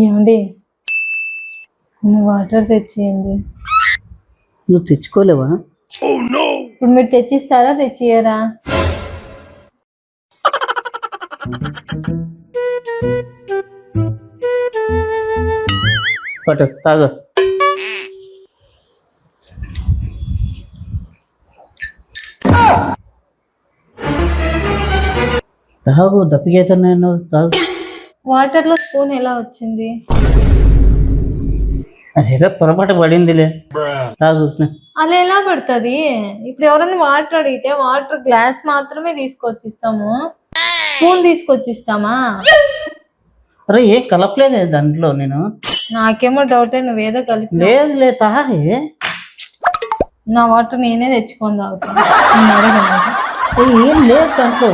ఏమండి వాటర్ తెచ్చేయండి. నువ్వు తెచ్చుకోలేవా? ఇప్పుడు మీరు తెచ్చిస్తారా తెచ్చియరా? పట్టు తాగు. తాగు, దప్పికేతున్నాను. తాగు. వాటర్ లో స్పూన్ ఎలా వచ్చింది? అదేదో పొరపాటు పడిందిలే. తాగు. అలా ఎలా పడుతుంది? ఇప్పుడు ఎవరైనా వాటర్ అడిగితే వాటర్ గ్లాస్ మాత్రమే తీసుకొచ్చిస్తాము, స్పూన్ తీసుకొచ్చిస్తామా? అరే ఏం కలపలేదే దాంట్లో నేను. నాకేమో డౌట్ నువ్వేదో కలిపి. లేదు తాగే. నా వాటర్ నేనే తెచ్చుకొని తాగుతాను. ఏం లేదు దాంట్లో.